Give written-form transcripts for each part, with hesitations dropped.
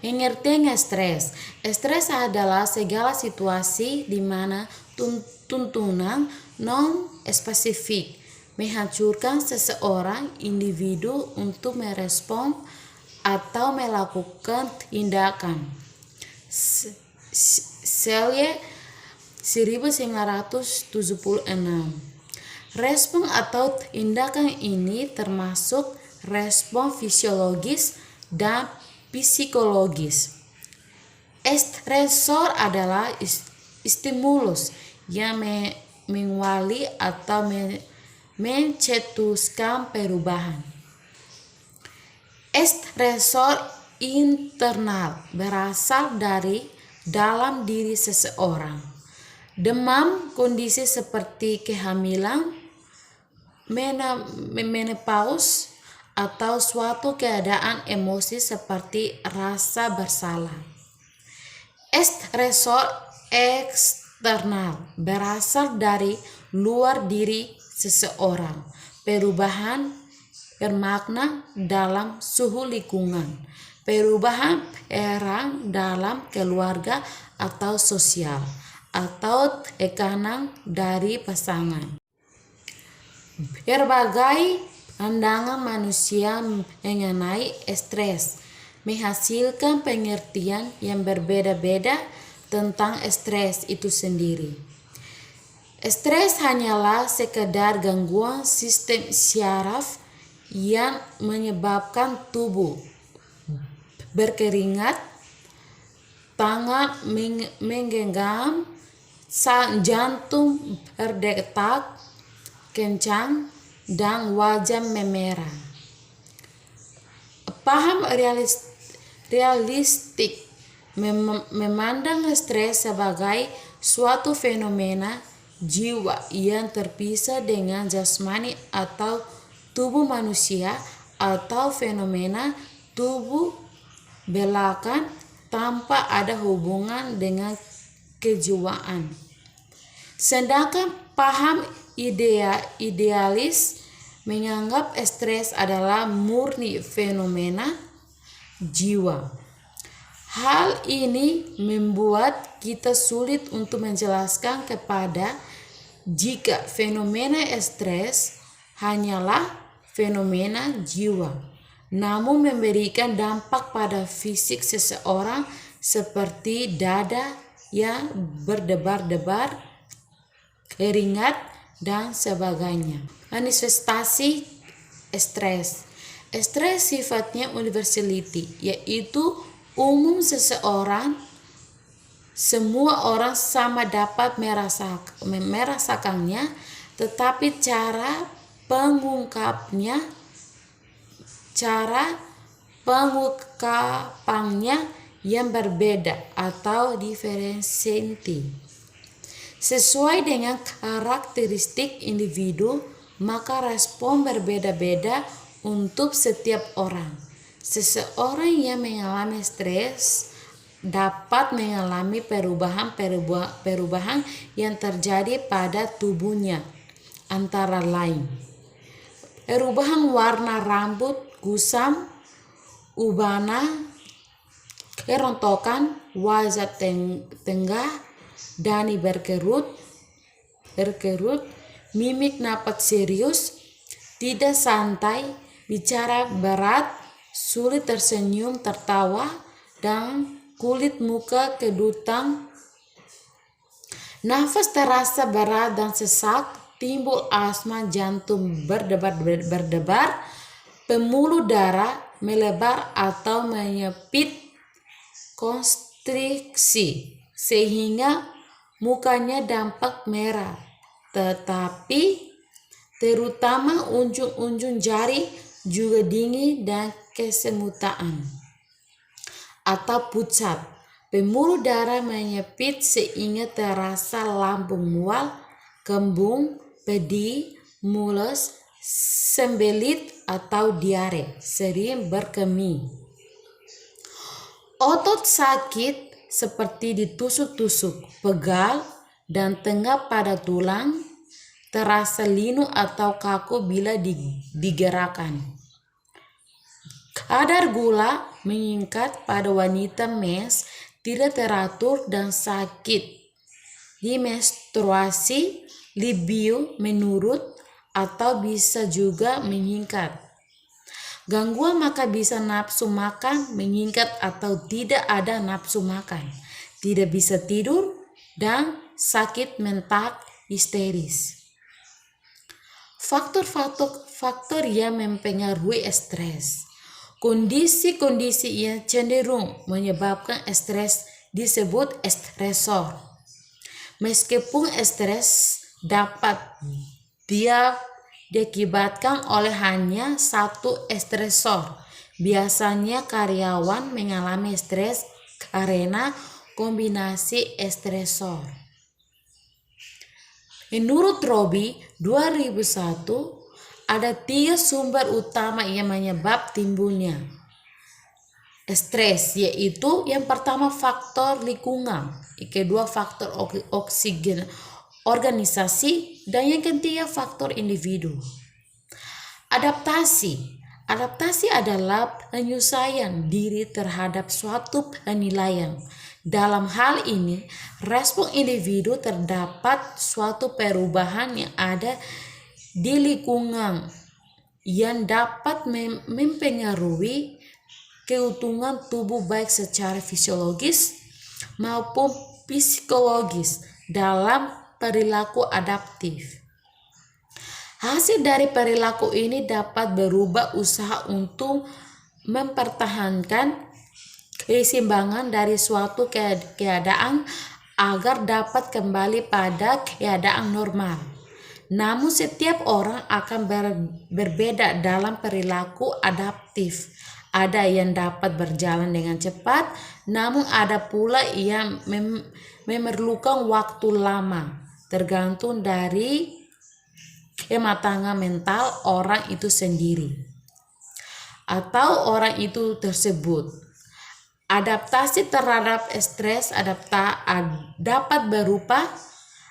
Pengertian stres. Stres adalah segala situasi di mana tuntunan non-spesifik menghancurkan seseorang individu untuk merespon atau melakukan tindakan. Selye 1976. Respon atau tindakan ini termasuk respon fisiologis dan psikologis. Stresor adalah stimulus yang mengawali atau mencetuskan perubahan. Stresor internal berasal dari dalam diri seseorang. Demam, kondisi seperti kehamilan, menopause, atau suatu keadaan emosi seperti rasa bersalah. Stresor eksternal berasal dari luar diri seseorang. Perubahan bermakna dalam suhu lingkungan, perubahan perang dalam keluarga atau sosial, atau tekanan dari pasangan. Berbagai pandangan manusia mengenai stres menghasilkan pengertian yang berbeda-beda tentang stres itu sendiri. Stres hanyalah sekedar gangguan sistem syaraf yang menyebabkan tubuh berkeringat, tangan menggenggam, jantung berdetak kencang, dan wajah memerah. Paham realistik memandang stres sebagai suatu fenomena jiwa yang terpisah dengan jasmani atau tubuh manusia, atau fenomena tubuh belakang tanpa ada hubungan dengan kejiwaan. Sedangkan paham idealis menganggap stres adalah murni fenomena jiwa. Hal ini membuat kita sulit untuk menjelaskan kepada jika fenomena stres hanyalah fenomena jiwa, namun memberikan dampak pada fisik seseorang seperti dada yang berdebar-debar, keringat, dan sebagainya. Manifestasi stres. Stres sifatnya universality, yaitu umum semua orang sama dapat merasakannya, tetapi cara pengungkapannya yang berbeda atau diferensiasi. Sesuai dengan karakteristik individu, maka respon berbeda-beda untuk setiap orang. Seseorang yang mengalami stres dapat mengalami perubahan yang terjadi pada tubuhnya, antara lain perubahan warna rambut kusam, ubana, kerontokan wajah tengah, dani berkerut, mimik napas serius, tidak santai, bicara berat, sulit tersenyum, tertawa, dan kulit muka kedutan, nafas terasa berat dan sesak, timbul asma, jantung berdebar, pembuluh darah melebar atau menyempit, konstriksi, sehingga mukanya tampak merah, tetapi terutama ujung-ujung jari juga dingin dan kesemutan atau pucat. Pembuluh darah menyempit sehingga terasa lambung mual, kembung, pedih, mules, sembelit, atau diare, sering berkemih. Otot sakit seperti ditusuk-tusuk, pegal, dan tengah pada tulang, terasa linu atau kaku bila digerakkan. Kadar gula meningkat pada wanita mens tidak teratur dan sakit di menstruasi, libido menurun atau bisa juga meningkat. Gangguan maka bisa nafsu makan meningkat atau tidak ada nafsu makan, tidak bisa tidur, dan sakit mental histeris. Faktor yang mempengaruhi stres. Kondisi-kondisi yang cenderung menyebabkan stres disebut stresor. Meskipun stres dapat diakibatkan oleh hanya satu stresor, biasanya karyawan mengalami stres karena kombinasi stresor. Menurut Robi 2001, ada 3 sumber utama yang menyebab timbulnya stres, yaitu yang pertama faktor lingkungan, yang kedua faktor oksigen organisasi, dan yang ketiga faktor individu. Adaptasi adalah penyesuaian diri terhadap suatu penilaian. Dalam hal ini, respon individu terdapat suatu perubahan yang ada di lingkungan yang dapat mempengaruhi keutuhan tubuh baik secara fisiologis maupun psikologis dalam perilaku adaptif. Hasil dari perilaku ini dapat berubah usaha untuk mempertahankan keseimbangan dari suatu keadaan agar dapat kembali pada keadaan normal. Namun setiap orang akan berbeda dalam perilaku adaptif. Ada yang dapat berjalan dengan cepat, namun ada pula yang memerlukan waktu lama, tergantung dari kematangan mental orang itu sendiri atau orang itu tersebut. Adaptasi terhadap stres dapat berupa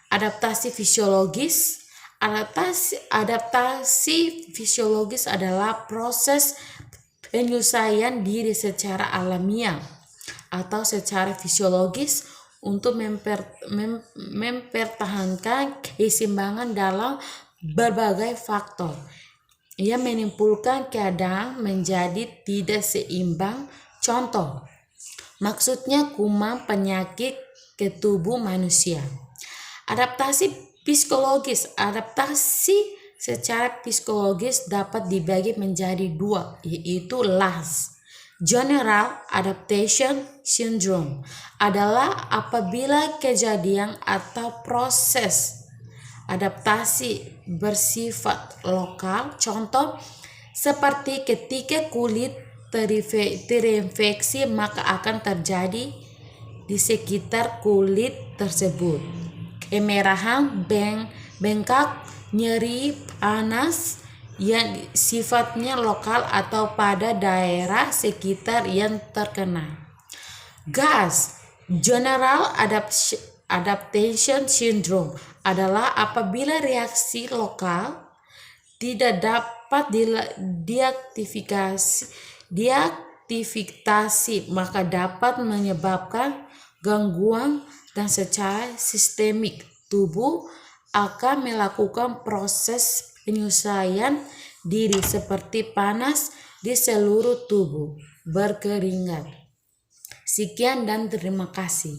adaptasi fisiologis. Adaptasi fisiologis adalah proses penyesuaian diri secara alamiah atau secara fisiologis untuk mempertahankan keseimbangan dalam berbagai faktor yang menimbulkan keadaan menjadi tidak seimbang. Contoh, maksudnya kuman penyakit ke tubuh manusia. Adaptasi secara psikologis dapat dibagi menjadi 2, yaitu LAS. General Adaptation Syndrome adalah apabila kejadian atau proses adaptasi bersifat lokal. Contoh, seperti ketika kulit terinfeksi maka akan terjadi di sekitar kulit tersebut kemerahan, bengkak, nyeri, panas yang sifatnya lokal atau pada daerah sekitar yang terkena. GAS, General Adaptation Syndrome, adalah apabila reaksi lokal tidak dapat diaktifasi maka dapat menyebabkan gangguan, dan secara sistemik tubuh akan melakukan proses penyesuaian diri seperti panas di seluruh tubuh, berkeringat. Sekian dan terima kasih.